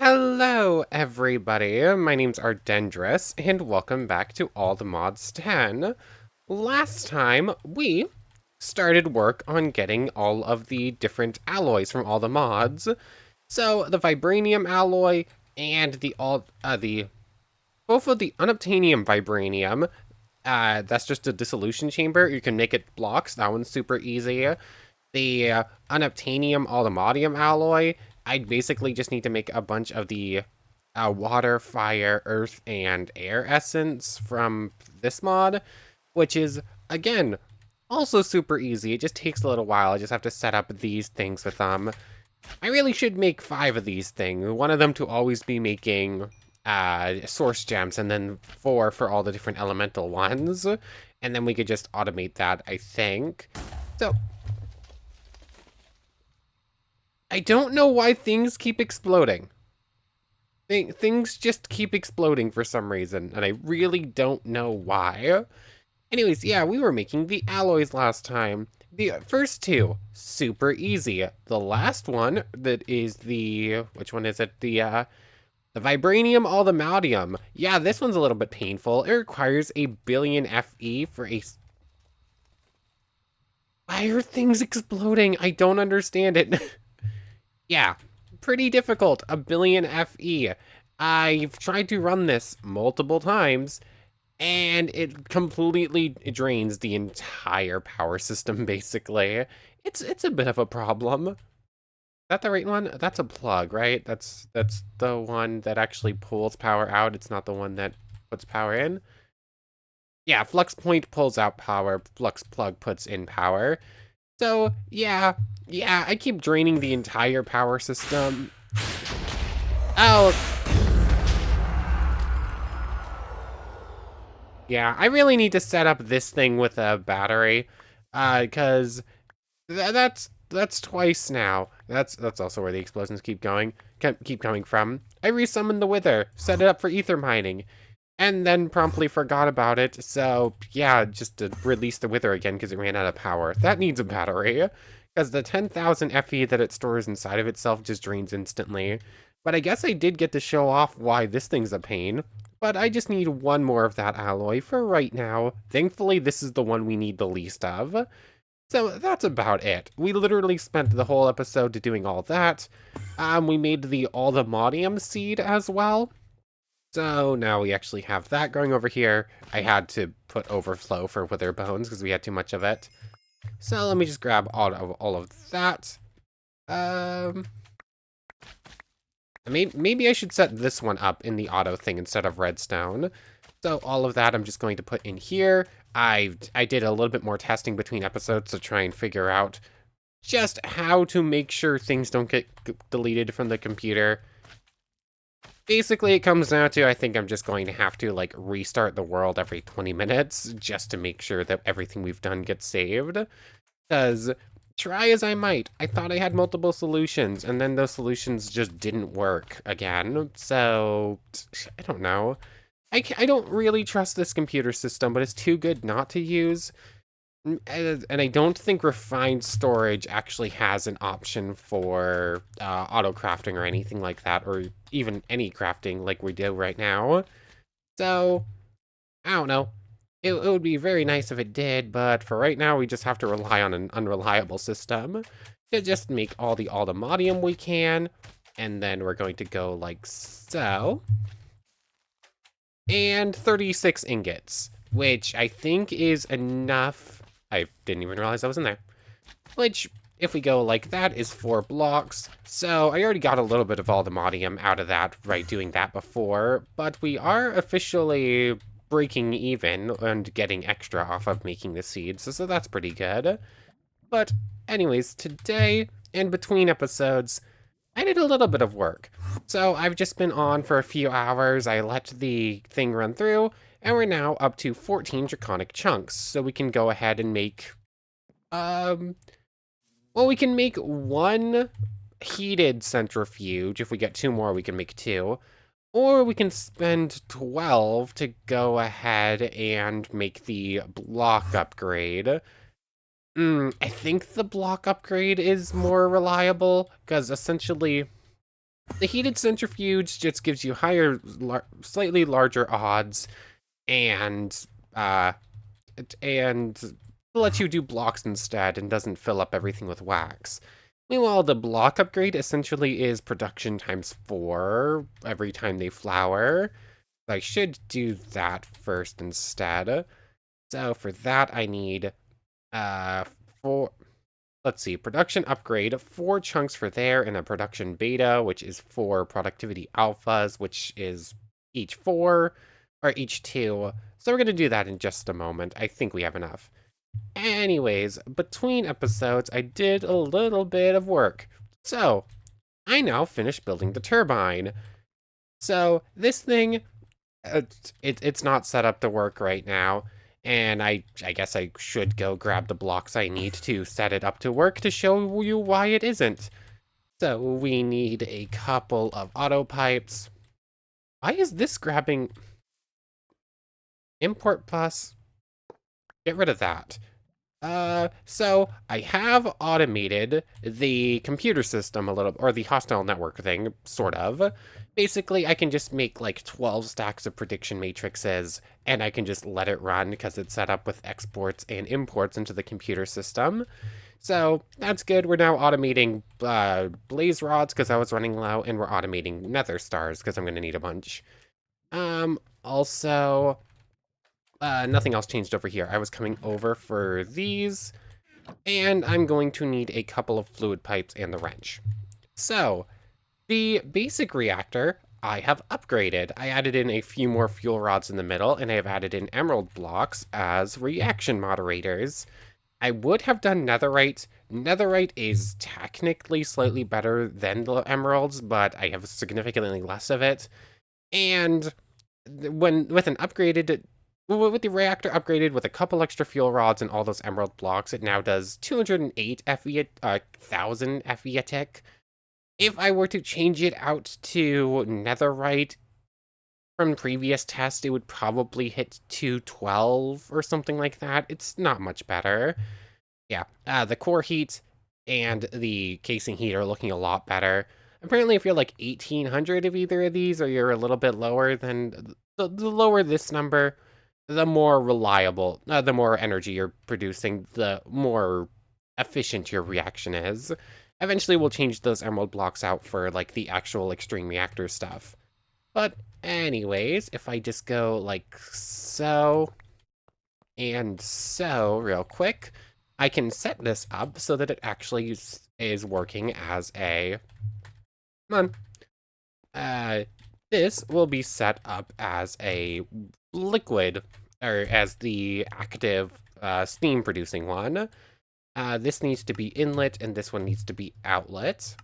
Hello, everybody. My name's Ardendris, and welcome back to All the Mods 10. Last time, we started work on getting all of the different alloys from all the mods. So, the Vibranium alloy and the both of the Unobtainium Vibranium, that's just a dissolution chamber. You can make it blocks. That one's super easy. The Unobtainium Allthemodium alloy, I basically just need to make a bunch of the water, fire, earth, and air essence from this mod, which is, again, also super easy. It just takes a little while. I just have to set up these things with them. I really should make 5 of these things. One of them to always be making source gems, and then 4 for all the different elemental ones. And then we could just automate that, I think. So, I don't know why things keep exploding. Things just keep exploding for some reason, and I really don't know why. Anyways, yeah, we were making the alloys last time. The first two, super easy. The last one, that is which one is it? The Vibranium Allthemodium. Yeah, this one's a little bit painful. It requires a billion FE for a... Why are things exploding? I don't understand it. Yeah, pretty difficult. A billion FE. I've tried to run this multiple times, and it completely drains the entire power system, basically. It's a bit of a problem. Is that the right one? That's a plug, right? That's the one that actually pulls power out. It's not the one that puts power in. Yeah, flux point pulls out power, flux plug puts in power. So, yeah, I keep draining the entire power system. Oh, yeah, I really need to set up this thing with a battery, because that's twice now. That's also where the explosions keep coming from. I resummoned the Wither, set it up for ether mining, and then promptly forgot about it. So yeah, just to release the Wither again because it ran out of power. That needs a battery, because the 10,000 FE that it stores inside of itself just drains instantly. But I guess I did get to show off why this thing's a pain. But I just need one more of that alloy for right now. Thankfully, this is the one we need the least of. So that's about it. We literally spent the whole episode doing all that. We made the Allthemodium seed as well. So now we actually have that going over here. I had to put overflow for wither bones because we had too much of it. So let me just grab all of that. Um, maybe I should set this one up in the auto thing instead of redstone. So all of that I'm just going to put in here. I did a little bit more testing between episodes to try and figure out just how to make sure things don't get deleted from the computer. Basically, it comes down to, I think I'm just going to have to, like, restart the world every 20 minutes just to make sure that everything we've done gets saved. Because, try as I might, I thought I had multiple solutions, and then those solutions just didn't work again. So, I don't know. I don't really trust this computer system, but it's too good not to use. And I don't think refined storage actually has an option for auto crafting or anything like that, or even any crafting like we do right now. So, I don't know. It would be very nice if it did, but for right now, we just have to rely on an unreliable system to just make all the Allthemodium we can, and then we're going to go like so. And 36 ingots, which I think is enough. I didn't even realize I was in there. Which, if we go like that, is 4 blocks. So I already got a little bit of Allthemodium out of that right doing that before, but we are officially breaking even and getting extra off of making the seeds, so that's pretty good. But anyways, today, in between episodes, I did a little bit of work. So I've just been on for a few hours, I let the thing run through, and we're now up to 14 draconic chunks. So we can go ahead and make, well, we can make 1 heated centrifuge. If we get 2 more, we can make 2. Or we can spend 12 to go ahead and make the block upgrade. I think the block upgrade is more reliable, because essentially The heated centrifuge just gives you higher, slightly larger odds, and uh, and lets you do blocks instead and doesn't fill up everything with wax. Meanwhile, the block upgrade essentially is production times 4 every time they flower. I should do that first instead. So for that, I need uh four. Let's see, production upgrade, 4 chunks for there, and a production beta, which is 4 productivity alphas, which is each 4 or each 2. So we're gonna do that in just a moment. I think we have enough. Anyways, between episodes, I did a little bit of work. So I now finished building the turbine. So this thing it's not set up to work right now, and I guess I should go grab the blocks I need to set it up to work to show you why it isn't. So we need a couple of auto pipes. Why is this grabbing import plus? Get rid of that. So I have automated the computer system a little, or the hostile network thing, sort of. Basically, I can just make like 12 stacks of prediction matrices, and I can just let it run because it's set up with exports and imports into the computer system. So that's good. We're now automating blaze rods because I was running low, and we're automating nether stars because I'm going to need a bunch. Also, nothing else changed over here. I was coming over for these. And I'm going to need a couple of fluid pipes and the wrench. So, the basic reactor, I have upgraded. I added in a few more fuel rods in the middle, and I have added in emerald blocks as reaction moderators. I would have done netherite. Netherite is technically slightly better than the emeralds, but I have significantly less of it. And when with an upgraded with the reactor upgraded with a couple extra fuel rods and all those emerald blocks, it now does 208 FE, 1000 FE a tick. If I were to change it out to netherite from previous tests, it would probably hit 212 or something like that. It's not much better. Yeah, the core heat and the casing heat are looking a lot better. Apparently, if you're like 1800 of either of these, or you're a little bit lower than the lower this number, the more reliable, the more energy you're producing, the more efficient your reaction is. Eventually, we'll change those emerald blocks out for like the actual extreme reactor stuff. But anyways, if I just go like so and so real quick, I can set this up so that it actually is working as a, come on, this will be set up as a liquid, or as the active steam producing one. This needs to be inlet, and this one needs to be outlet.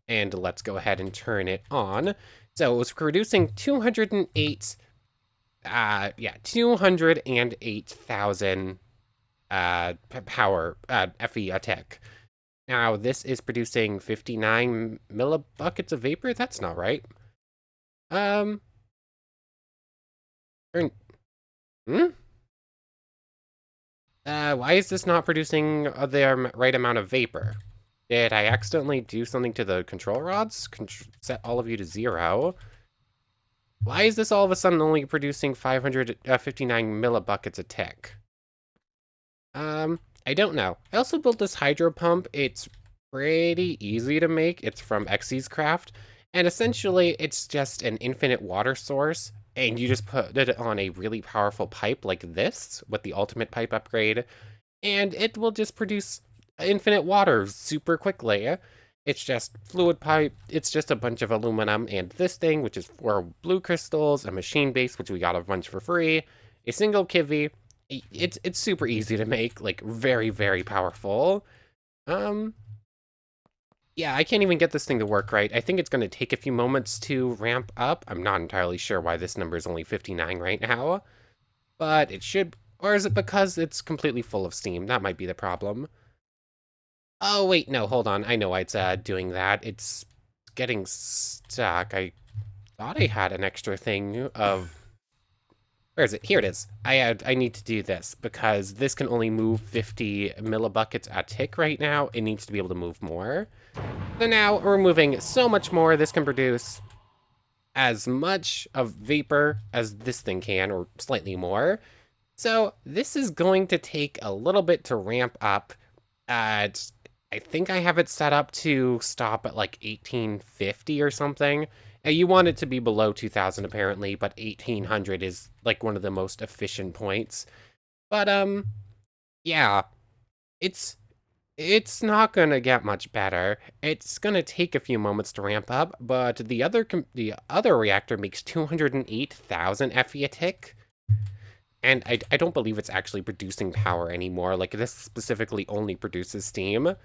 And let's go ahead and turn it on. So it was producing 208, 208,000 power, FE a tick. Now, this is producing 59 millibuckets of vapor? That's not right. Hmm? Why is this not producing the right amount of vapor? Did I accidentally do something to the control rods? Set all of you to 0. Why is this all of a sudden only producing 559 millibuckets a tick? I don't know. I also built this hydro pump. It's pretty easy to make. It's from EvilCraft, and essentially it's just an infinite water source, and you just put it on a really powerful pipe like this with the ultimate pipe upgrade, and it will just produce infinite water super quickly. It's just fluid pipe. It's just a bunch of aluminum and this thing, which is 4 blue crystals, a machine base, which we got a bunch for free, a single kivy. It's super easy to make, like very, very powerful. Yeah, I can't even get this thing to work right. I think it's going to take a few moments to ramp up. I'm not entirely sure why this number is only 59 right now, but it should, or is it because it's completely full of steam? That might be the problem. Oh, wait, no, hold on. I know why it's doing that. It's getting stuck. I thought I had an extra thing of Where is it? Here it is. I need to do this because this can only move 50 millibuckets a tick right now. It needs to be able to move more. So now we're moving so much more. This can produce as much of vapor as this thing can, or slightly more. So this is going to take a little bit to ramp up. At, I think I have it set up to stop at like 1850 or something. You want it to be below 2000 apparently, but 1800 is like one of the most efficient points. But yeah, it's it's not gonna get much better. It's gonna take a few moments to ramp up, but the other reactor makes 208,000 FE a tick. And I don't believe it's actually producing power anymore. Like, this specifically only produces steam.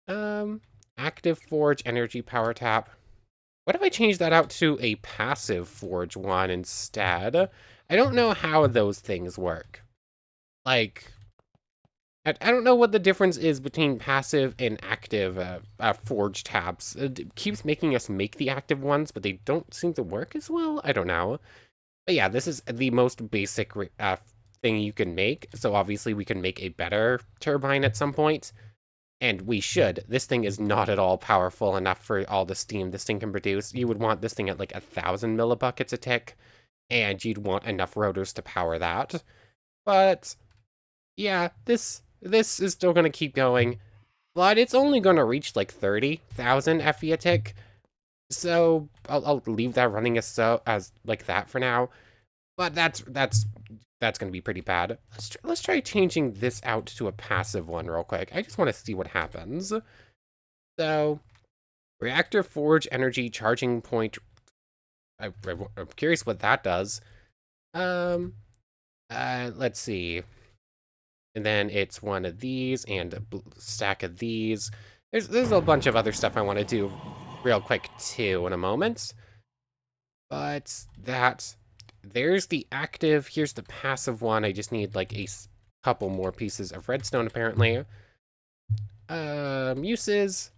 Um, active forge energy power tap. What if I change that out to a passive forge one instead? I don't know how those things work. Like, I don't know what the difference is between passive and active forge tabs. It keeps making us make the active ones, but they don't seem to work as well. I don't know. But yeah, this is the most basic thing you can make. So obviously we can make a better turbine at some point. And we should. This thing is not at all powerful enough for all the steam this thing can produce. You would want this thing at like 1,000 millibuckets a tick. And you'd want enough rotors to power that. But yeah, this is still going to keep going. But it's only going to reach like 30,000 FE a tick. So I'll leave that running as like that for now. But that's going to be pretty bad. Let's try changing this out to a passive one real quick. I just want to see what happens. So, reactor forge energy charging point. I'm curious what that does. Um, let's see. And then it's one of these and a stack of these. There's a bunch of other stuff I want to do real quick too in a moment. But there's the active, here's the passive one. I just need like a couple more pieces of redstone apparently. Uses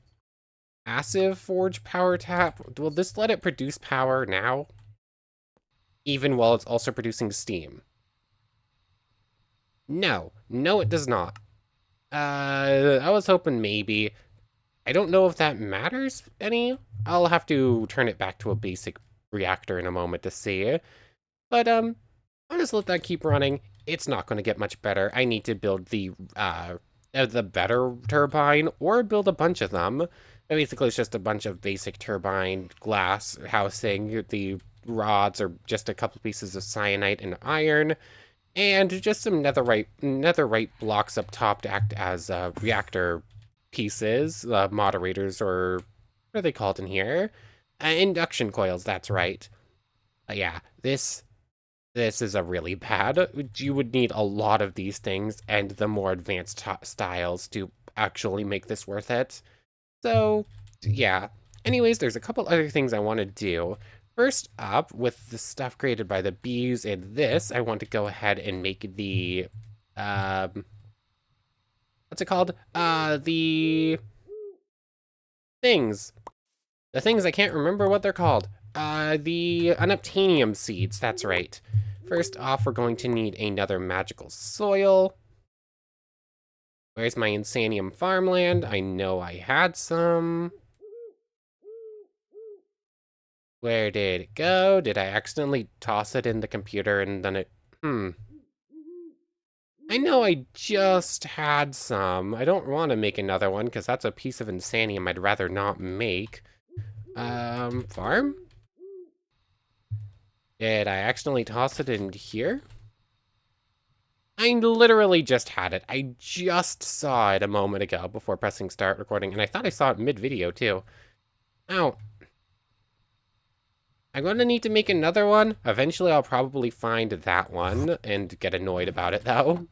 passive forge power tap. Will this let it produce power now? Even while it's also producing steam? No, it does not. I was hoping maybe. I don't know if that matters any. I'll have to turn it back to a basic reactor in a moment to see. But I'll just let that keep running. It's not going to get much better. I need to build the better turbine or build a bunch of them. Basically, it's just a bunch of basic turbine glass housing. The rods are just a couple pieces of cyanite and iron, and just some netherite blocks up top to act as reactor pieces, moderators, or what are they called in here? Induction coils. That's right. Yeah, this is a really bad. You would need a lot of these things and the more advanced styles to actually make this worth it. So, yeah. Anyways, there's a couple other things I want to do. First up, with the stuff created by the bees and this, I want to go ahead and make the, what's it called? The things. The things I can't remember what they're called. The unobtainium seeds, that's right. First off, we're going to need another magical soil. Where's my insanium farmland? I know I had some. Where did it go? Did I accidentally toss it in the computer and then it... I know I just had some. I don't want to make another one because that's a piece of insanium I'd rather not make. Farm? Did I accidentally toss it in here? I literally just had it. I just saw it a moment ago before pressing start recording, and I thought I saw it mid-video too. Ow. I'm going to need to make another one. Eventually, I'll probably find that one and get annoyed about it, though.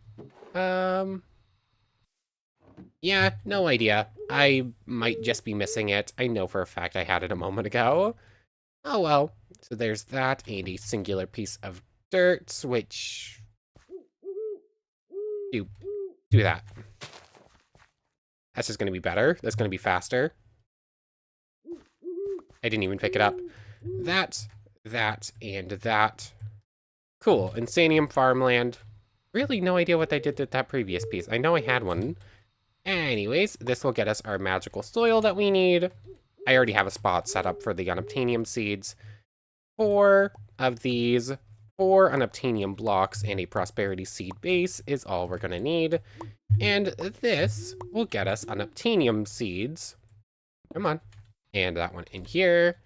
Yeah, no idea. I might just be missing it. I know for a fact I had it a moment ago. Oh well. So there's that, and a singular piece of dirt, which... Do that. That's just going to be better. That's going to be faster. I didn't even pick it up. That, and that. Cool. Insanium farmland. Really no idea what I did with that previous piece. I know I had one. Anyways, this will get us our magical soil that we need. I already have a spot set up for the unobtainium seeds. 4 of these, 4 unobtainium blocks, and a prosperity seed base is all we're gonna need. And this will get us unobtainium seeds. Come on. And that one in here.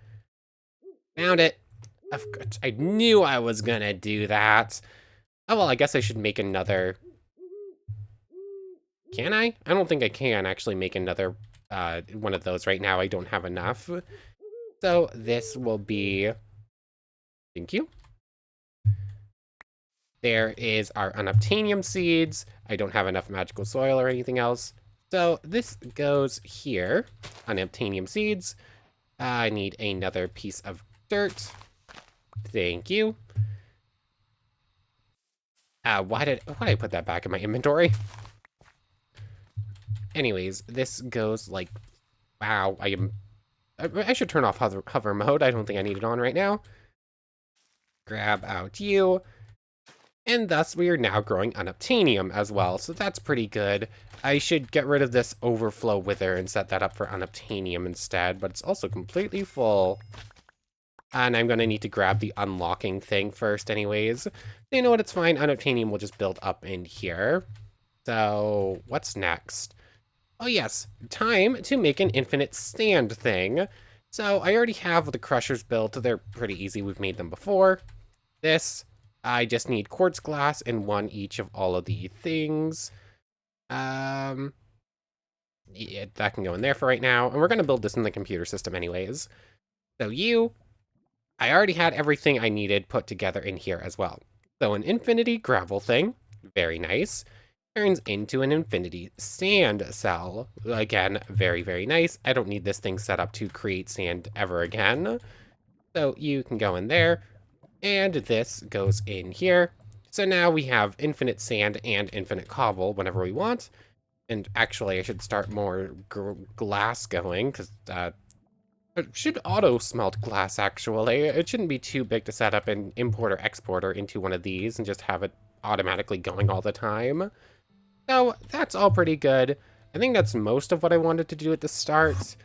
Found it. Of course, I knew I was gonna do that. Oh, well, I guess I should make another. Can I? I don't think I can actually make another one of those right now. I don't have enough. So this will be, thank you. There is our unobtainium seeds. I don't have enough magical soil or anything else. So this goes here, unobtainium seeds. I need another piece of dirt. Thank you. Why did I put that back in my inventory? Anyways, this goes like, wow, I should turn off hover mode. I don't think I need it on right now. Grab out you. And thus we are now growing unobtainium as well, so that's pretty good. I should get rid of this overflow wither and set that up for unobtainium instead, but it's also completely full. And I'm gonna need to grab the unlocking thing first anyways. You know what, it's fine, unobtainium will just build up in here. So, what's next? Oh yes, time to make an infinite stand thing. So I already have the crushers built, they're pretty easy, we've made them before. This, I just need quartz glass and 1 each of all of the things. Yeah, that can go in there for right now, and we're gonna build this in the computer system anyways. So I already had everything I needed put together in here as well. So an infinity gravel thing, very nice, turns into an infinity sand cell. Again, very, very nice. I don't need this thing set up to create sand ever again. So you can go in there, and this goes in here. So now we have infinite sand and infinite cobble whenever we want. And actually, I should start more glass going, because it should auto-smelt glass, actually. It shouldn't be too big to set up an importer-exporter into one of these and just have it automatically going all the time. So that's all pretty good. I think that's most of what I wanted to do at the start.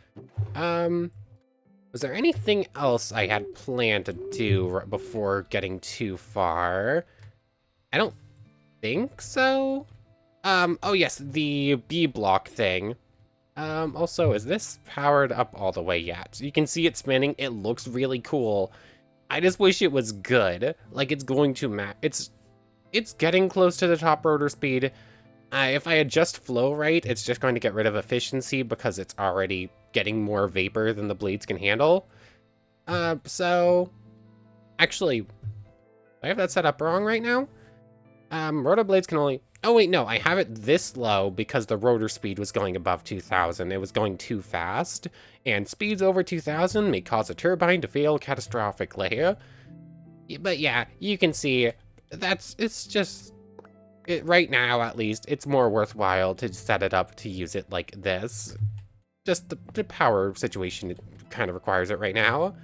Was there anything else I had planned to do before getting too far? I don't think so. Oh yes, the B block thing. Also, is this powered up all the way yet? You can see it spinning. It looks really cool. I just wish it was good. Like, it's going to it's getting close to the top rotor speed. If I adjust flow right, it's just going to get rid of efficiency because it's already getting more vapor than the blades can handle. So actually, do I have that set up wrong right now? Rotor blades can only, oh wait, no, I have it this low because the rotor speed was going above 2000. It was going too fast, and speeds over 2000 may cause a turbine to fail catastrophically. But yeah, you can see it's just, right now at least, it's more worthwhile to set it up to use it like this. Just the power situation kind of requires it right now.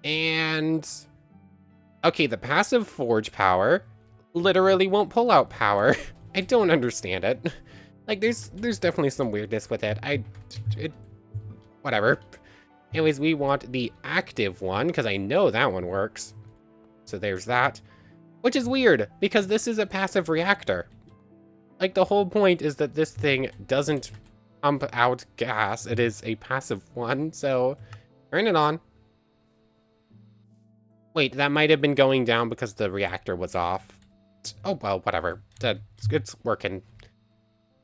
And okay, the passive forge power literally won't pull out power. I don't understand it. Like, there's definitely some weirdness with it. Whatever. Anyways, we want the active one, because I know that one works. So there's that. Which is weird, because this is a passive reactor. Like, the whole point is that this thing doesn't pump out gas. It is a passive one, so turn it on. Wait, that might have been going down because the reactor was off. Oh, well, whatever. It's working.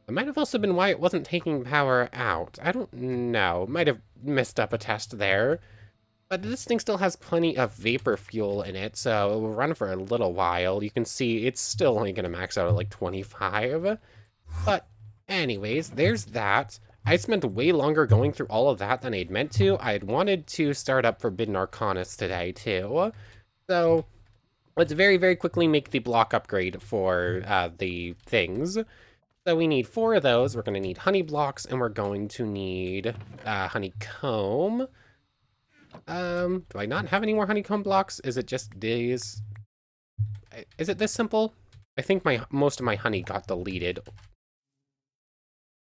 It might have also been why it wasn't taking power out. I don't know. Might have messed up a test there. But this thing still has plenty of vapor fuel in it, so it will run for a little while. You can see it's still only going to max out at like 25. But anyways, there's that. I spent way longer going through all of that than I'd meant to. I had wanted to start up Forbidden Arcanis today, too. So let's very, very quickly make the block upgrade for the things. So we need 4 of those. We're going to need honey blocks, and we're going to need honeycomb. Do I not have any more honeycomb blocks? Is it just these? Is it this simple? I think most of my honey got deleted.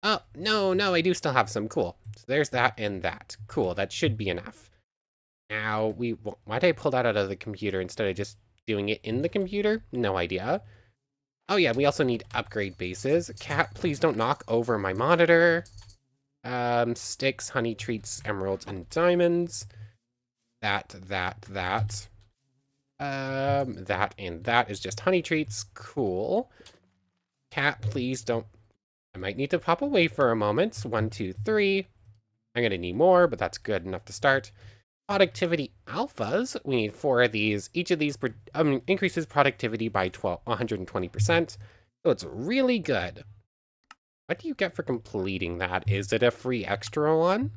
Oh, no, I do still have some. Cool. So there's that and that. Cool, that should be enough. Now, why did I pull that out of the computer instead of just doing it in the computer? No idea. Oh yeah, we also need upgrade bases. Cat, please don't knock over my monitor. Sticks, honey treats, emeralds, and diamonds. That. That and that is just honey treats. Cool. Cat, please don't... I might need to pop away for a moment. 1, 2, 3. I'm gonna need more, but that's good enough to start. Productivity alphas. We need 4 of these. Each of these increases productivity by 120%. So it's really good. What do you get for completing that? Is it a free extra one?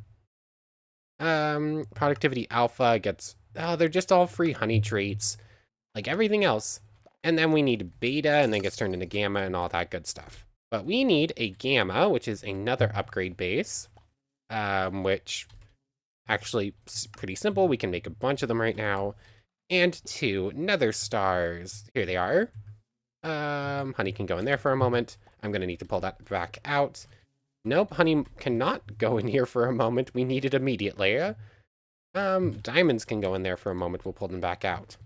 Productivity alpha gets... Oh, they're just all free honey traits. Like everything else. And then we need beta, and then gets turned into gamma and all that good stuff. But we need a gamma, which is another upgrade base. Which... Actually, pretty simple. We can make a bunch of them right now. And 2 nether stars. Here they are. Honey can go in there for a moment. I'm going to need to pull that back out. Nope, honey cannot go in here for a moment. We need it immediately. Diamonds can go in there for a moment. We'll pull them back out.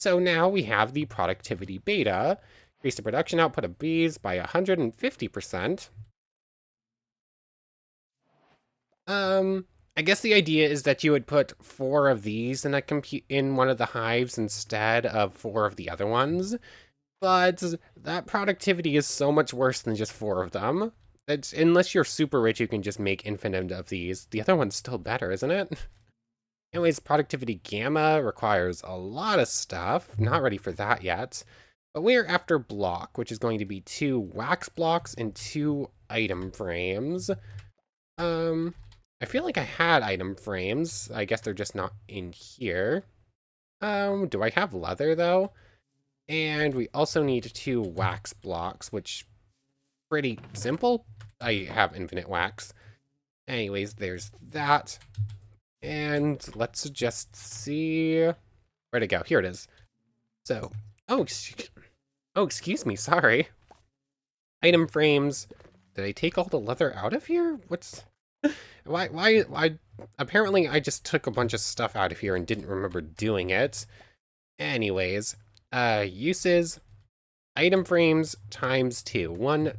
So now we have the productivity beta. Increase the production output of bees by 150%. I guess the idea is that you would put 4 of these in one of the hives instead of 4 of the other ones. But that productivity is so much worse than just 4 of them. Unless you're super rich, you can just make infinite of these. The other one's still better, isn't it? Anyways, productivity gamma requires a lot of stuff. Not ready for that yet. But we're after block, which is going to be 2 wax blocks and 2 item frames. I feel like I had item frames. I guess they're just not in here. Do I have leather, though? And we also need 2 wax blocks, which pretty simple. I have infinite wax. Anyways, there's that. And let's just see... Where'd it go? Here it is. So, oh, excuse me, sorry. Item frames. Did I take all the leather out of here? What's... Why, apparently I just took a bunch of stuff out of here and didn't remember doing it. Anyways, uses, item frames times 2. 1,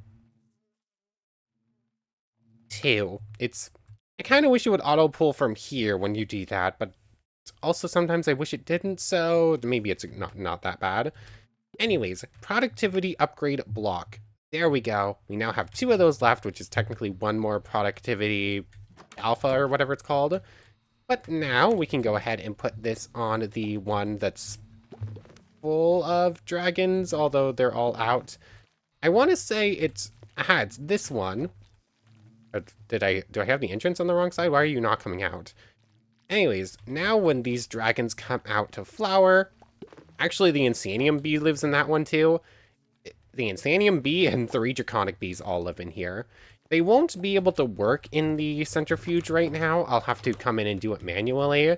2. I kind of wish it would auto pull from here when you do that, but also sometimes I wish it didn't, so maybe it's not that bad. Anyways, productivity upgrade block. There we go. We now have 2 of those left, which is technically 1 more productivity alpha or whatever it's called. But now we can go ahead and put this on the one that's full of dragons, although they're all out. I want to say it's this one. Do I have the entrance on the wrong side? Why are you not coming out? Anyways, now when these dragons come out to flower, actually the Insanium bee lives in that one too. The Insanium bee and 3 draconic bees all live in here. They won't be able to work in the centrifuge right now. I'll have to come in and do it manually.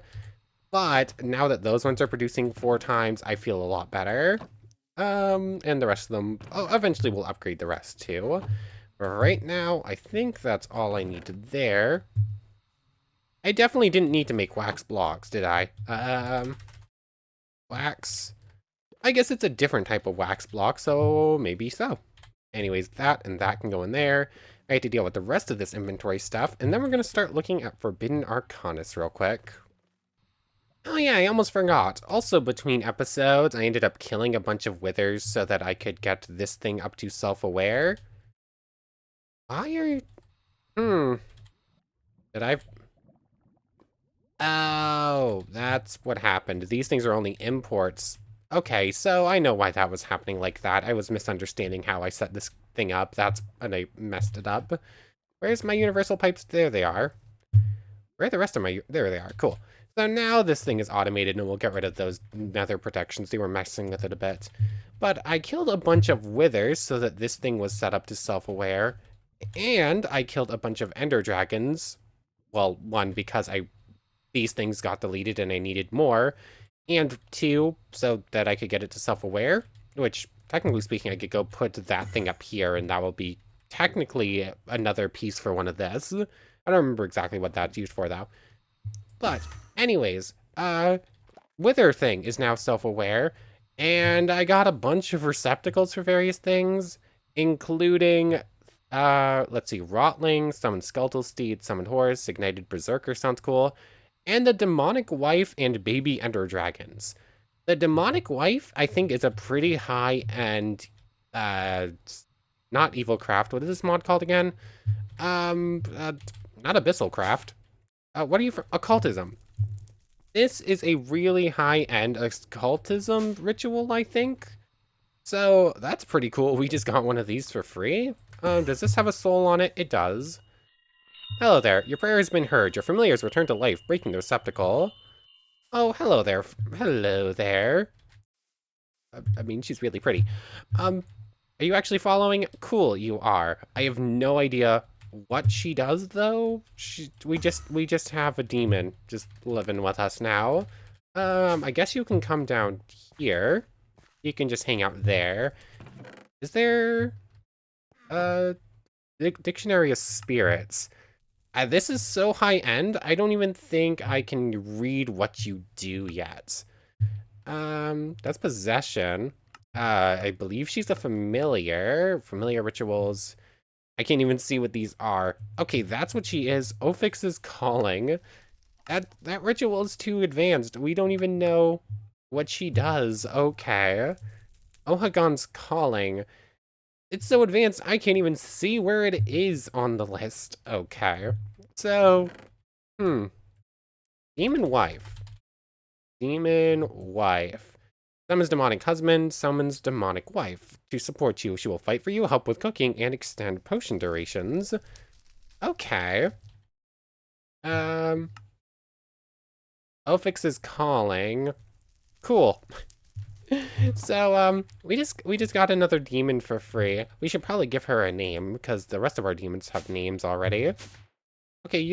But now that those ones are producing 4 times, I feel a lot better. And the rest of them, eventually we'll upgrade the rest too. But right now, I think that's all I need there. I definitely didn't need to make wax blocks, did I? Wax. I guess it's a different type of wax block, so maybe so. Anyways, that and that can go in there. I have to deal with the rest of this inventory stuff, and then we're going to start looking at Forbidden Arcanus real quick. Oh yeah, I almost forgot. Also, between episodes, I ended up killing a bunch of withers so that I could get this thing up to self-aware. Why are you... Did I... Oh, that's what happened. These things are only imports. Okay, so I know why that was happening like that. I was misunderstanding how I set this thing up. And I messed it up. Where's my universal pipes? There they are. Where are the rest of my... There they are. Cool. So now this thing is automated and we'll get rid of those nether protections. They were messing with it a bit. But I killed a bunch of withers so that this thing was set up to self-aware. And I killed a bunch of ender dragons. Well, one, because these things got deleted and I needed more. And 2, so that I could get it to self-aware, which, technically speaking, I could go put that thing up here, and that will be technically another piece for one of this. I don't remember exactly what that's used for, though. But, anyways, Wither thing is now self-aware, and I got a bunch of receptacles for various things, including, let's see, Rotling, Summoned Skeletal Steed, Summoned Horse, Ignited Berserker sounds cool, and the Demonic Wife and Baby Ender Dragons. The Demonic Wife, I think, is a pretty high-end, not EvilCraft. What is this mod called again? Not AbyssalCraft. What are you for? Occultism. This is a really high-end occultism ritual, I think. So that's pretty cool. We just got one of these for free. Does this have a soul on it? It does. Hello there. Your prayer has been heard. Your familiars returned to life, breaking the receptacle. Oh, hello there. Hello there. I mean, she's really pretty. Are you actually following? Cool, you are. I have no idea what she does, though. We just have a demon just living with us now. I guess you can come down here. You can just hang out there. Is there a dictionary of spirits? This is so high-end, I don't even think I can read what you do yet. That's possession. I believe she's a familiar. Familiar rituals. I can't even see what these are. Okay, that's what she is. Ophix's calling. That ritual is too advanced. We don't even know what she does. Okay. Ohagon's calling. It's so advanced, I can't even see where it is on the list. Okay. So, Demon Wife. Demon Wife. Summons demonic husband, summons demonic wife. To support you, she will fight for you, help with cooking, and extend potion durations. Okay. Ophix is calling. Cool. So, we just got another demon for free. We should probably give her a name, because the rest of our demons have names already. Okay,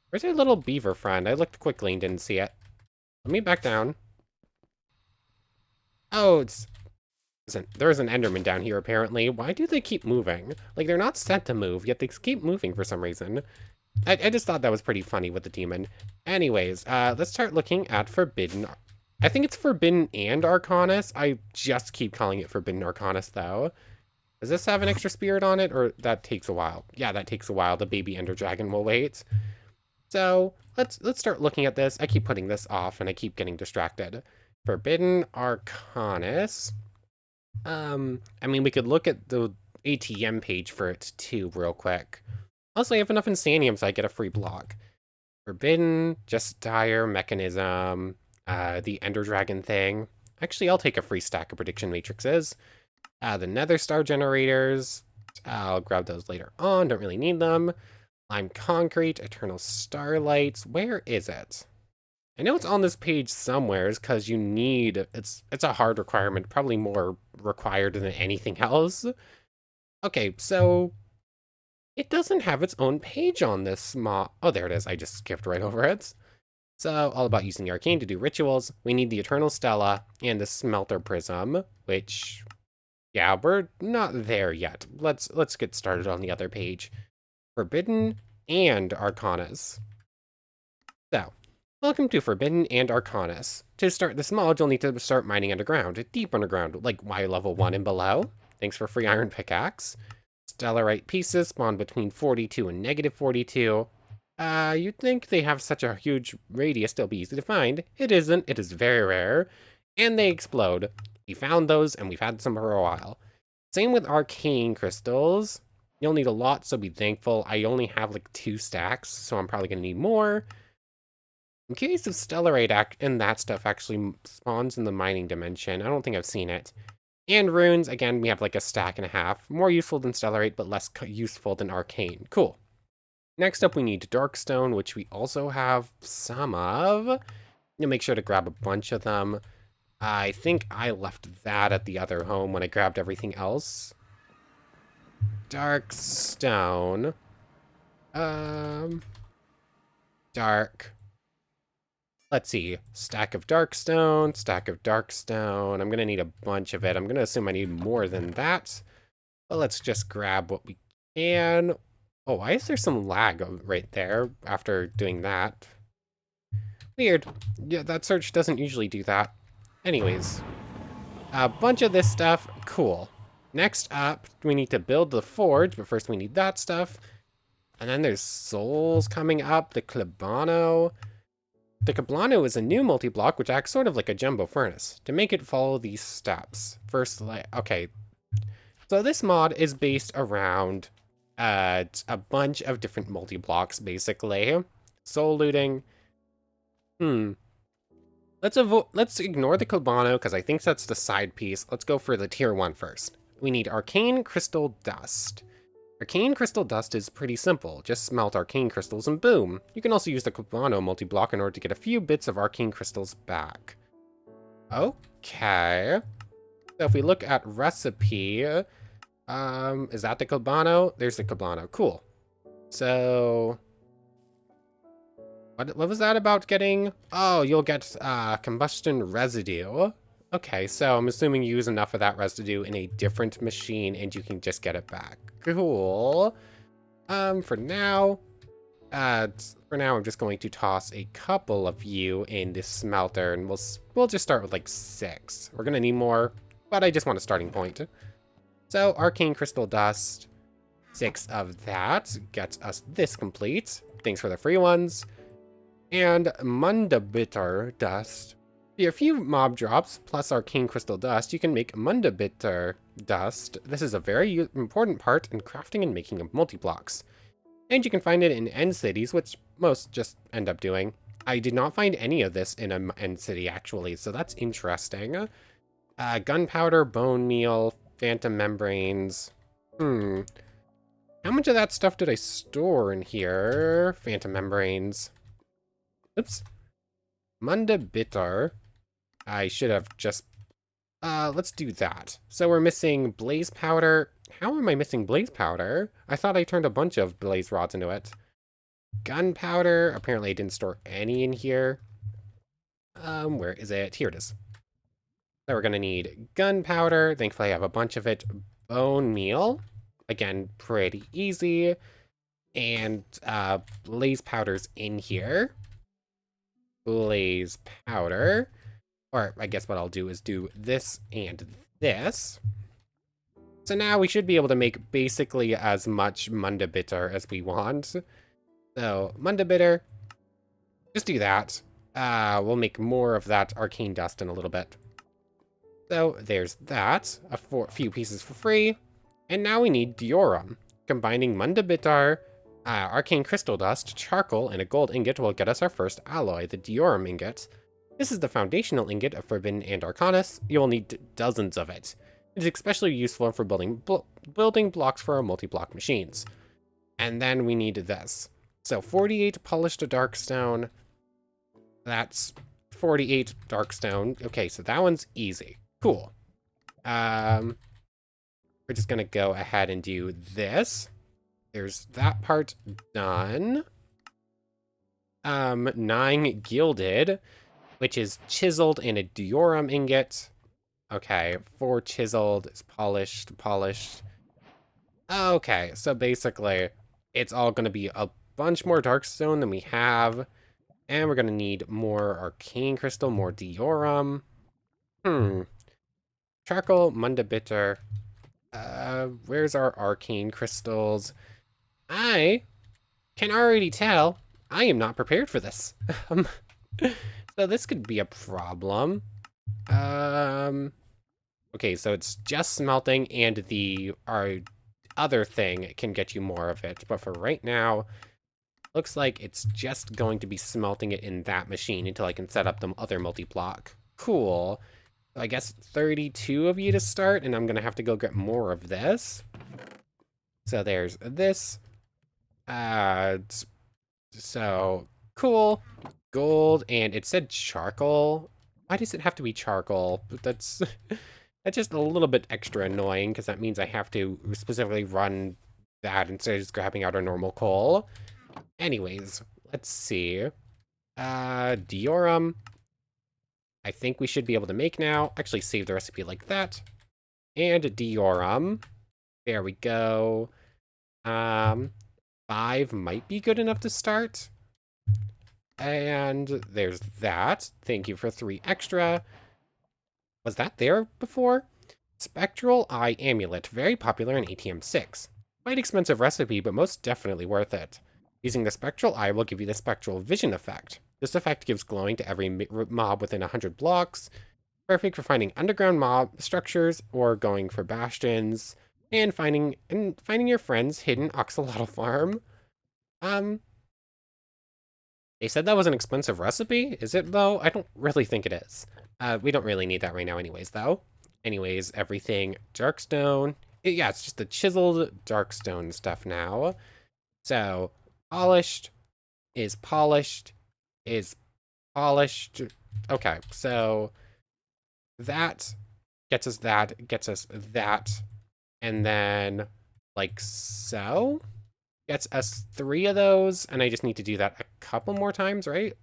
where's your little beaver friend? I looked quickly and didn't see it. Let me back down. Oh, there's an Enderman down here, apparently. Why do they keep moving? Like, they're not set to move, yet they keep moving for some reason. I just thought that was pretty funny with the demon. Anyways, let's start looking at Forbidden. I think it's Forbidden and Arcanus. I just keep calling it Forbidden Arcanus, though. Does this have an extra spirit on it, or that takes a while? Yeah, that takes a while. The baby Ender Dragon will wait. So, let's start looking at this. I keep putting this off, and I keep getting distracted. Forbidden Arcanus. I mean, we could look at the ATM page for it, too, real quick. Also, I have enough Insanium, so I get a free block. Forbidden, just dire mechanism, the Ender Dragon thing. Actually, I'll take a free stack of prediction matrices. The Nether Star generators. I'll grab those later on, don't really need them. Lime Concrete, Eternal Starlights. Where is it? I know it's on this page somewhere, because you need, it's a hard requirement, probably more required than anything else. Okay, so it doesn't have its own page on this oh, there it is. I just skipped right over it. So, all about using the arcane to do rituals. We need the Eternal Stella and the Smelter Prism, which, yeah, we're not there yet. Let's get started on the other page. Forbidden and Arcanus. So, welcome to Forbidden and Arcanus. To start this mod, you'll need to start mining underground, deep underground, like Y level 1 and below. Thanks for free iron pickaxe. Stellarite pieces spawn between 42 and negative 42. You'd think they have such a huge radius they'll be easy to find. It isn't, it is very rare. And they explode. We found those, and we've had some for a while. Same with arcane crystals. You'll need a lot, so be thankful. I only have like 2 stacks, so I'm probably gonna need more. I'm curious if Stellarite and that stuff actually spawns in the mining dimension. I don't think I've seen it. And runes, again, we have like a stack and a half. More useful than Stellarite, but less useful than Arcane. Cool. Next up, we need Darkstone, which we also have some of. You'll make sure to grab a bunch of them. I think I left that at the other home when I grabbed everything else. Darkstone. dark. Let's see. Stack of dark stone, stack of dark stone. I'm going to need a bunch of it. I'm going to assume I need more than that. But let's just grab what we can. Oh, why is there some lag right there after doing that? Weird. Yeah, that search doesn't usually do that. Anyways, a bunch of this stuff. Cool. Next up, we need to build the forge, but first we need that stuff. And then there's souls coming up, the Klebano. The Cablano is a new multi-block which acts sort of like a jumbo furnace. To make it follow these steps. First, okay. So this mod is based around a bunch of different multi-blocks, basically. Soul looting. Let's ignore the Cablano because I think that's the side piece. Let's go for the tier 1 first. We need arcane crystal dust. Arcane crystal dust is pretty simple. Just smelt arcane crystals and boom. You can also use the Cablano multi-block in order to get a few bits of arcane crystals back. Okay. So if we look at recipe, is that the Cablano? There's the Cablano. Cool. So what was that about getting? Oh, you'll get combustion residue. Okay, so I'm assuming you use enough of that residue in a different machine and you can just get it back. Cool. For now, I'm just going to toss a couple of you in this smelter, and we'll just start with like 6. We're gonna need more, but I just want a starting point. So arcane crystal dust, 6 of that gets us this complete. Thanks for the free ones. And Mundabitter dust. For a few mob drops plus arcane crystal dust, you can make Mundabitter dust. This is a very important part in crafting and making of multi-blocks. And you can find it in end cities, which most just end up doing. I did not find any of this in an end city, actually, so that's interesting. Gunpowder, bone meal, phantom membranes. How much of that stuff did I store in here? Phantom membranes. Oops. Mundabitter. I should have just... let's do that. So we're missing blaze powder. How am I missing blaze powder? I thought I turned a bunch of blaze rods into it. Gunpowder. Apparently I didn't store any in here. Where is it? Here it is. So we're gonna need gunpowder. Thankfully I have a bunch of it. Bone meal. Again, pretty easy. And blaze powder's in here. Blaze powder. Or I guess what I'll do is do this and this. So now we should be able to make basically as much Mundabitter as we want. So Mundabitter, just do that. We'll make more of that arcane dust in a little bit. So there's that, a few pieces for free. And now we need Diorum. Combining Mundabitter, arcane crystal dust, charcoal, and a gold ingot will get us our first alloy, the Diorum ingot. This is the foundational ingot of Forbidden and Arcanus. You will need dozens of it. It is especially useful for building blocks for our multi-block machines. And then we need this. So 48 polished darkstone. That's 48 darkstone. Okay, so that one's easy. Cool. We're just gonna go ahead and do this. There's that part done. 9 gilded, which is chiseled in a Diorum ingot. Okay, 4 chiseled is polished. Okay, so basically, it's all going to be a bunch more darkstone than we have. And we're going to need more arcane crystal, more Diorum. Charcoal, Mundabitter. Where's our arcane crystals? I can already tell I am not prepared for this. So this could be a problem. Okay, so it's just smelting, and our other thing can get you more of it. But for right now, looks like it's just going to be smelting it in that machine until I can set up the other multi-block. Cool. So I guess 32 of you to start, and I'm going to have to go get more of this. So there's this. So, cool. Gold, and it said charcoal. Why does it have to be charcoal? That's just a little bit extra annoying, because that means I have to specifically run that instead of just grabbing out a normal coal. Anyways, let's see. Diorum. I think we should be able to make now. Actually, save the recipe like that. And Diorum. There we go. 5 might be good enough to start. And there's that. Thank you for 3 extra. Was that there before? Spectral Eye Amulet, very popular in ATM6. Quite expensive recipe, but most definitely worth it. Using the Spectral Eye will give you the Spectral Vision effect. This effect gives glowing to every mob within 100 blocks. Perfect for finding underground mob structures or going for bastions and finding your friend's hidden oxalotl farm. They said that was an expensive recipe. Is it though? I don't really think it is. We don't really need that right now anyways though. Anyways, everything darkstone. Yeah, it's just the chiseled darkstone stuff now. So, polished is polished is polished. Okay, so that gets us that, and then like so gets us 3 of those, and I just need to do that a couple more times, right?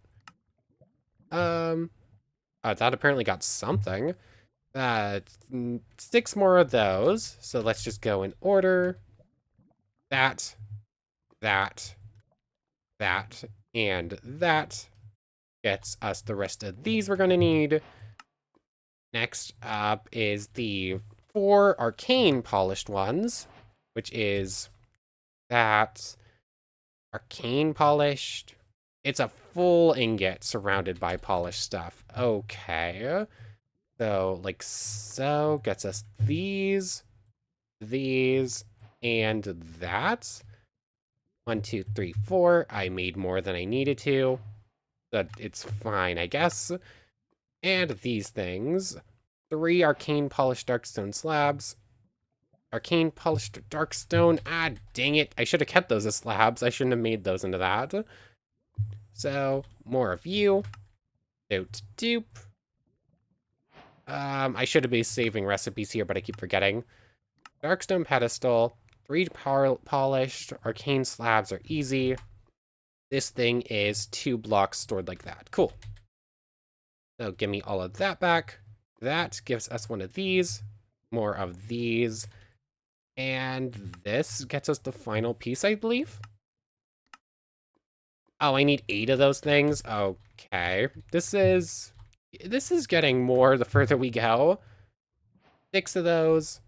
That apparently got something. 6 more of those, so let's just go in order. That, that, that, and that gets us the rest of these we're gonna need. Next up is the 4 arcane polished ones, which is that arcane polished. It's a full ingot surrounded by polished stuff. Okay. So, like so, gets us these, and that. 1, 2, 3, 4. I made more than I needed to. But it's fine, I guess. And these things. 3 arcane polished darkstone slabs. Arcane polished darkstone. Ah, dang it. I should have kept those as slabs. I shouldn't have made those into that. So, more of you. Doot doop. I should have been saving recipes here, but I keep forgetting. Darkstone pedestal. 3 polished. Arcane slabs are easy. This thing is 2 blocks stored like that. Cool. So give me all of that back. That gives us 1 of these. More of these. And this gets us the final piece, I believe. Oh, I need 8 of those things? Okay. This is getting more the further we go. 6 of those.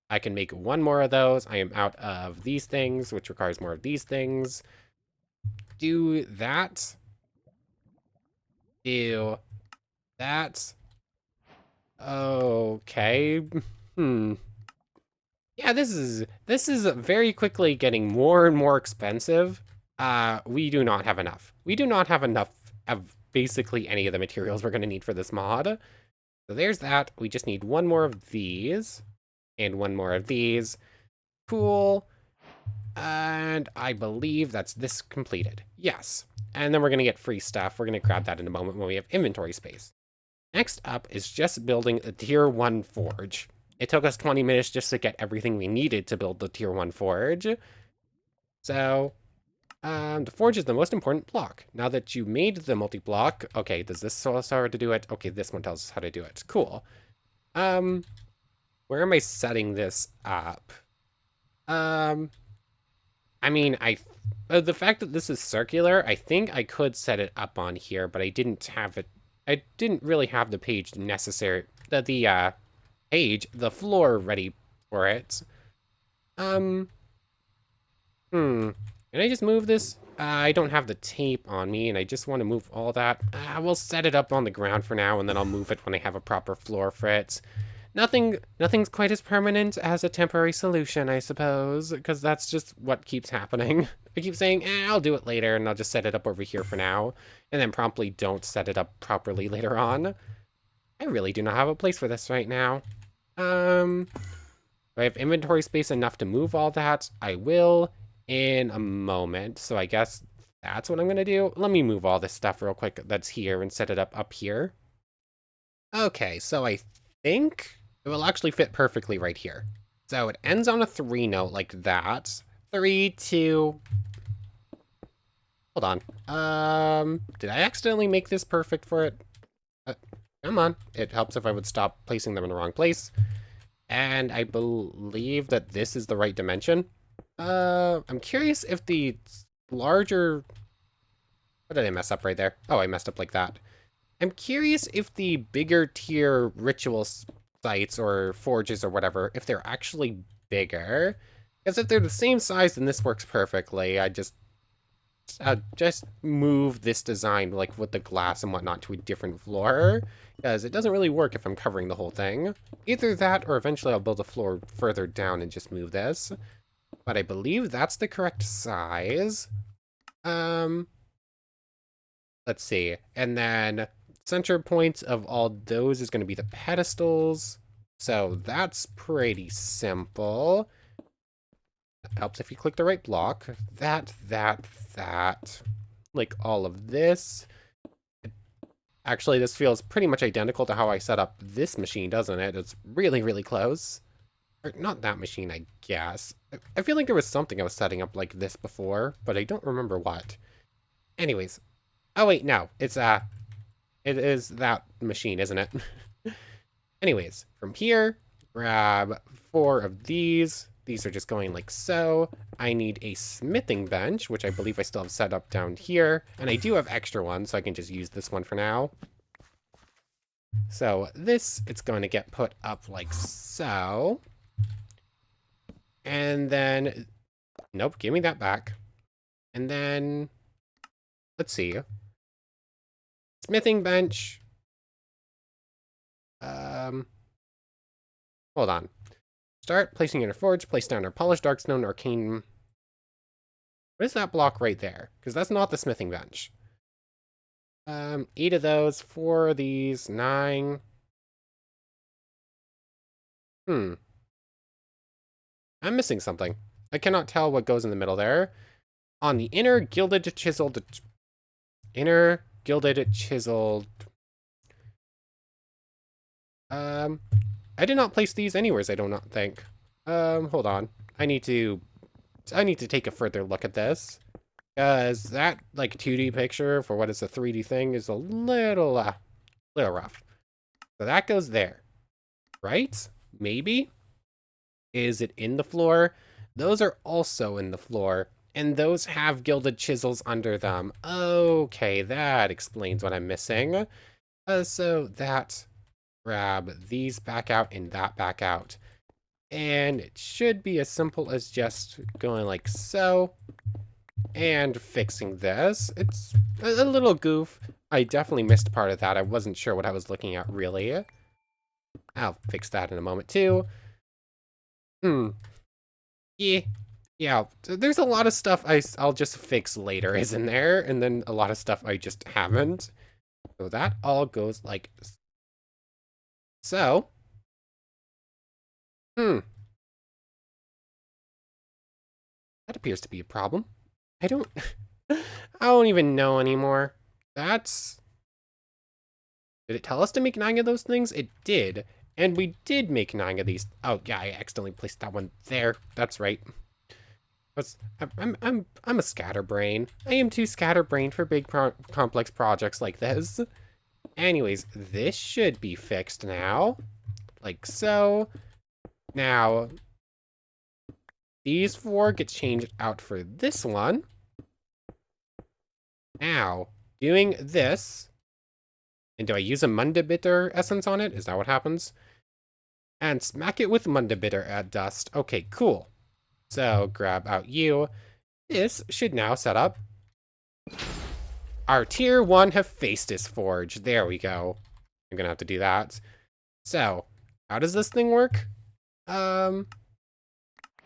I can make 1 more of those. I am out of these things, which requires more of these things. Do that. Do that. Okay. Yeah, this is very quickly getting more and more expensive. We do not have enough. We do not have enough of basically any of the materials we're going to need for this mod. So there's that. We just need 1 more of these and 1 more of these. Cool. And I believe that's this completed. Yes. And then we're going to get free stuff. We're going to grab that in a moment when we have inventory space. Next up is just building a tier 1 forge. It took us 20 minutes just to get everything we needed to build the tier 1 forge. So, the forge is the most important block. Now that you made the multi-block, okay, does this tell us how to do it? Okay, this one tells us how to do it. Cool. Where am I setting this up? I mean, the fact that this is circular, I think I could set it up on here, but I didn't have it. I didn't really have the page necessary, the floor ready for it. Can I just move this? I don't have the tape on me, and I just want to move all that. We'll set it up on the ground for now, and then I'll move it when I have a proper floor for it. Nothing's quite as permanent as a temporary solution, I suppose, because that's just what keeps happening. I keep saying, I'll do it later, and I'll just set it up over here for now, and then promptly don't set it up properly later on. I really do not have a place for this right now. Do I have inventory space enough to move all that? I will in a moment, so I guess that's what I'm gonna do. Let me move all this stuff real quick that's here and set it up here. Okay, so I think it will actually fit perfectly right here. So it ends on a 3 note like that. 3, 2. Hold on. Did I accidentally make this perfect for it? Come on. It helps if I would stop placing them in the wrong place. And I believe that this is the right dimension. I'm curious if the larger... What did I mess up right there? Oh, I messed up like that. I'm curious if the bigger tier ritual sites or forges or whatever, if they're actually bigger. Because if they're the same size, then this works perfectly. I just move this design, like with the glass and whatnot, to a different floor, because it doesn't really work if I'm covering the whole thing. Either that, or eventually I'll build a floor further down and just move this. But I believe that's the correct size. Let's see. And then center points of all those is going to be the pedestals. So that's pretty simple. Helps if you click the right block. That. Like all of this. Actually, this feels pretty much identical to how I set up this machine, doesn't it? It's really, really close. Or not that machine, I guess. I feel like there was something I was setting up like this before, but I don't remember what. Anyways. Oh wait, no. It is that machine, isn't it? Anyways, from here, grab 4 of these. These are just going like so. I need a smithing bench, which I believe I still have set up down here. And I do have extra ones, so I can just use this one for now. So this, it's going to get put up like so. And then, nope, give me that back. And then, let's see. Smithing bench. Hold on. Start placing in a forge, place down our polished darkstone, arcane. What is that block right there? Because that's not the smithing bench. 8 of those, 4 of these, 9. I'm missing something. I cannot tell what goes in the middle there. On the inner gilded chiseled... Inner gilded chiseled... I did not place these anywheres, I do not think. Hold on. I need to take a further look at this. Because that, like, 2D picture for what is a 3D thing is a little rough. So that goes there. Right? Maybe? Is it in the floor? Those are also in the floor. And those have gilded chisels under them. Okay, that explains what I'm missing. So that... Grab these back out and that back out. And it should be as simple as just going like so. And fixing this. It's a little goof. I definitely missed part of that. I wasn't sure what I was looking at, really. I'll fix that in a moment, too. Yeah. Yeah, there's a lot of stuff I'll just fix later, isn't there? And then a lot of stuff I just haven't. So that all goes like so. That appears to be a problem. I don't even know anymore. Did it tell us to make 9 of those things? It did. And we did make 9 of these. Oh, yeah, I accidentally placed that one there. That's right. I'm a scatterbrain. I am too scatterbrained for big complex projects like this. Anyways, this should be fixed now. Like so. Now, these 4 get changed out for this one. Now, doing this. And do I use a Mundabitter essence on it? Is that what happens? And smack it with Mundabitter at dust. Okay, cool. So, grab out you. This should now set up our tier 1 Hephaestus forge. There we go. I'm gonna have to do that. So, how does this thing work?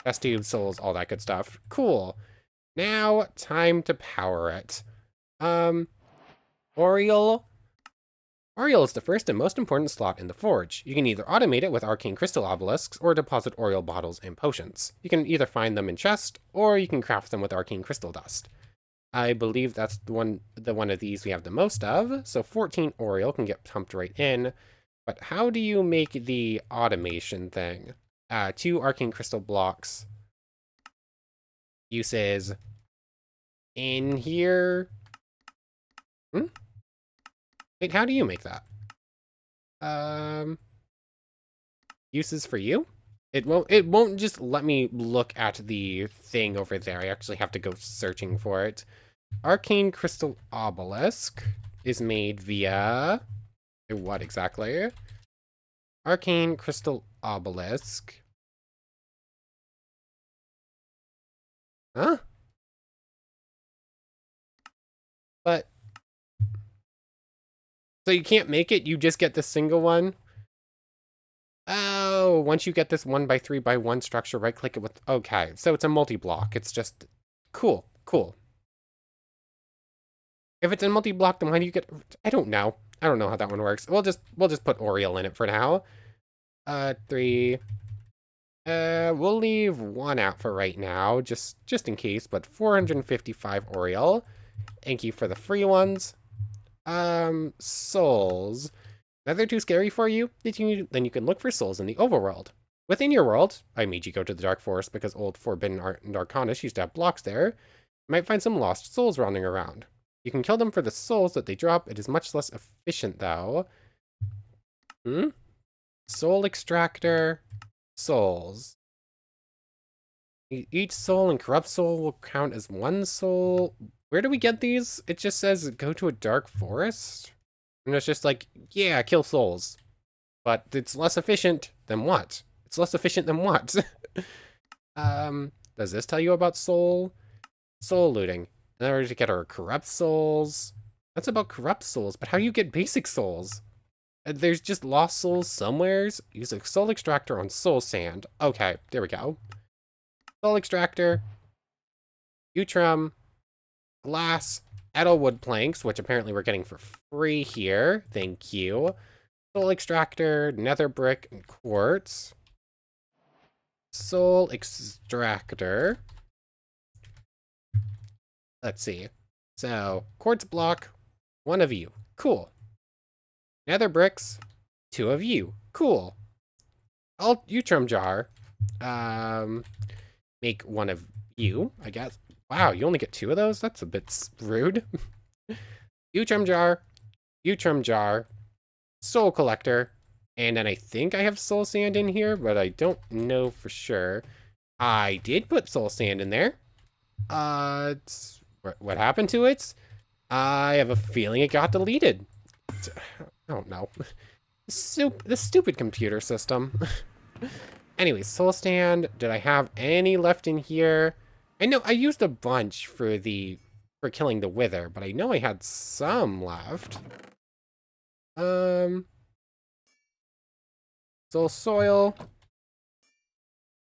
Test tube, souls, all that good stuff. Cool. Now, time to power it. Oriole. Oriole is the first and most important slot in the forge. You can either automate it with arcane crystal obelisks or deposit Oriole bottles and potions. You can either find them in chests or you can craft them with arcane crystal dust. I believe that's the one of these we have the most of, so 14 Oriole can get pumped right in. But how do you make the automation thing? 2 arcane crystal blocks. Uses in here. Wait, how do you make that? Uses for you? It won't just let me look at the thing over there. I actually have to go searching for it. Arcane Crystal Obelisk is made via what exactly? Arcane Crystal Obelisk. Huh? But so you can't make it, you just get the single one? Oh, once you get this 1x3x1 structure, right click it with, okay. So it's a multi-block. It's just cool, cool. If it's a multi-block, then why do you get, I don't know. I don't know how that one works. We'll just put Oriel in it for now. 3. We'll leave 1 out for right now, just in case, but 455 Oriel. Thank you for the free ones. Souls. If they're too scary for you, then you can look for souls in the overworld. Within your world, I made you go to the Dark Forest because old Forbidden Art and Arcanus used to have blocks there. You might find some lost souls running around. You can kill them for the souls that they drop. It is much less efficient, though. Soul Extractor. Souls. Each soul and corrupt soul will count as 1 soul. Where do we get these? It just says go to a dark forest. And it's just like, yeah, kill souls. But it's less efficient than what? It's less efficient than what? Does this tell you about soul? Soul looting. In order to get our corrupt souls. That's about corrupt souls, but how do you get basic souls? There's just lost souls somewheres. Use a soul extractor on soul sand. Okay, there we go. Soul extractor. Utrum. Glass. Edelwood planks, which apparently we're getting for free here. Thank you. Soul extractor, nether brick, and quartz. Soul extractor. Let's see. So, quartz block, 1 of you. Cool. Nether bricks, 2 of you. Cool. Utrum jar. Make 1 of you, I guess. Wow, you only get 2 of those? That's a bit rude. Utrum jar, soul collector, and then I think I have soul sand in here, but I don't know for sure. I did put soul sand in there. What happened to it? I have a feeling it got deleted. I don't know. The stupid computer system. Anyway, soul stand. Did I have any left in here? I know I used a bunch for killing the wither, but I know I had some left. Soul soil.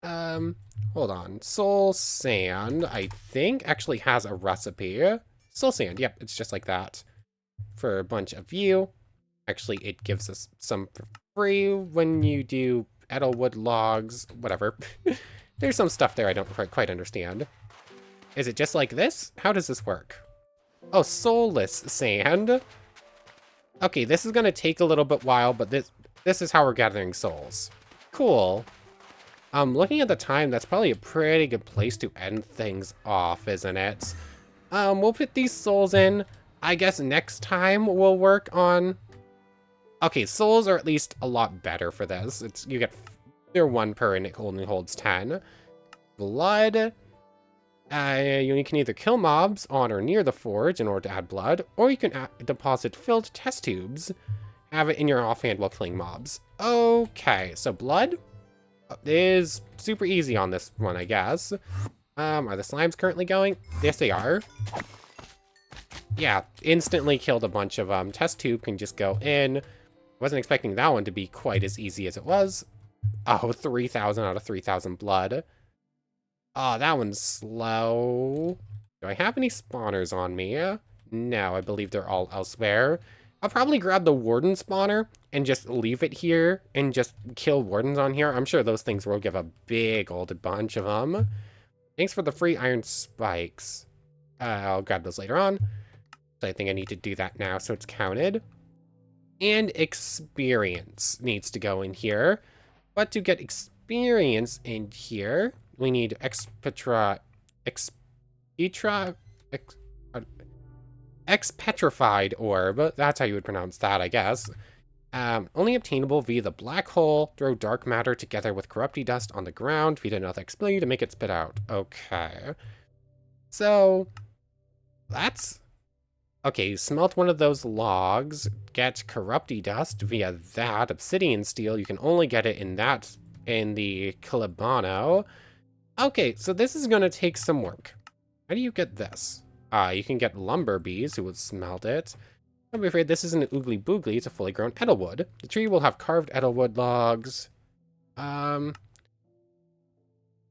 Hold on. Soul sand, I think, actually has a recipe. Soul sand, yep, it's just like that. For a bunch of you. Actually, it gives us some for free when you do Edelwood logs, whatever. There's some stuff there I don't quite understand. Is it just like this? How does this work? Oh, soulless sand. Okay, this is gonna take a little bit while, but this is how we're gathering souls. Cool. Looking at the time, that's probably a pretty good place to end things off, isn't it? We'll put these souls in. I guess next time we'll work on... Okay, souls are at least a lot better for this. They're 1 per and it only holds 10. Blood. You can either kill mobs on or near the forge in order to add blood, or you can deposit filled test tubes. Have it in your offhand while killing mobs. Okay, so blood is super easy on this one, I guess. Are the slimes currently going? Yes, they are. Yeah, instantly killed a bunch of them. Test tube can just go in. Wasn't expecting that one to be quite as easy as it was. Oh, 3,000 out of 3,000 blood. Oh, that one's slow. Do I have any spawners on me? No, I believe they're all elsewhere. I'll probably grab the warden spawner and just leave it here and just kill wardens on here. I'm sure those things will give a big old bunch of them. Thanks for the free iron spikes. I'll grab those later on. So I think I need to do that now so it's counted. And experience needs to go in here. But to get experience in here, we need Expetra. Ex, uh, Expetrified orb. That's how you would pronounce that, I guess. Only obtainable via the black hole. Throw dark matter together with corrupty dust on the ground. Feed another explode to make it spit out. Okay. So, that's... Okay, smelt one of those logs. Get corrupty dust via that. Obsidian steel, you can only get it in the Calibano. Okay, so this is going to take some work. How do you get this? You can get lumber bees who would smelt it. Don't be afraid, this isn't an oogly boogly, it's a fully grown edelwood. The tree will have carved edelwood logs. Crafting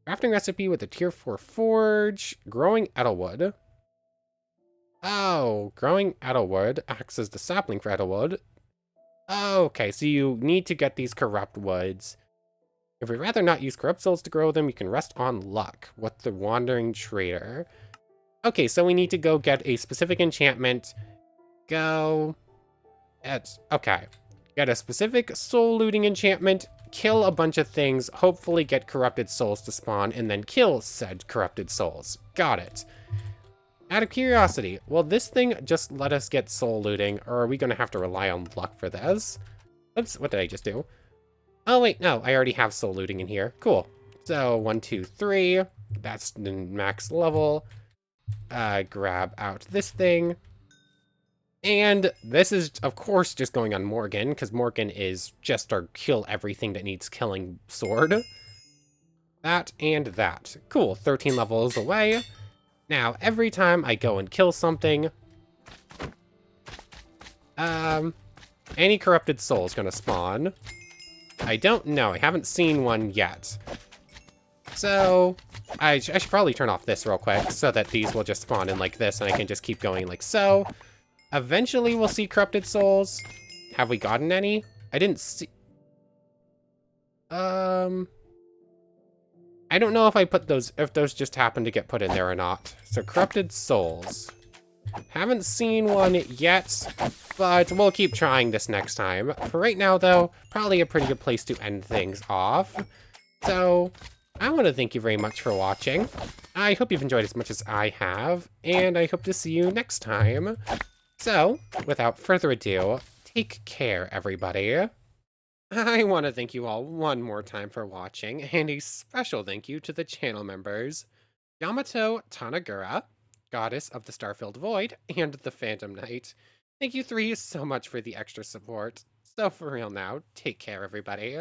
recipe with a tier 4 forge. Growing edelwood. Oh, growing edelwood acts as the sapling for edelwood. Okay, so you need to get these corrupt woods. If you'd rather not use corrupt souls to grow them, you can rest on luck with the wandering trader. Okay, so we need to go get a specific enchantment. Okay. Get a specific soul looting enchantment, kill a bunch of things, hopefully get corrupted souls to spawn, and then kill said corrupted souls. Got it. Out of curiosity, will this thing just let us get soul looting, or are we going to have to rely on luck for this? Oops, what did I just do? Oh wait, no, I already have soul looting in here. Cool. So, 1, 2, 3. That's the max level. Grab out this thing. And this is, of course, just going on Morgan, because Morgan is just our kill everything that needs killing sword. That and that. Cool, 13 levels away. Now, every time I go and kill something, any corrupted soul is going to spawn. I don't know, I haven't seen one yet. So, I should probably turn off this real quick, so that these will just spawn in like this, and I can just keep going like so. Eventually we'll see corrupted souls. Have we gotten any? I didn't see... I don't know if if those just happened to get put in there or not. So corrupted souls. Haven't seen one yet, but we'll keep trying this next time. For right now though, probably a pretty good place to end things off. So, I want to thank you very much for watching. I hope you've enjoyed as much as I have, and I hope to see you next time. So, without further ado, take care, everybody. I want to thank you all one more time for watching, and a special thank you to the channel members, Yamato Tanagura, Goddess of the Starfilled Void, and the Phantom Knight. Thank you three so much for the extra support. So for real now, take care, everybody.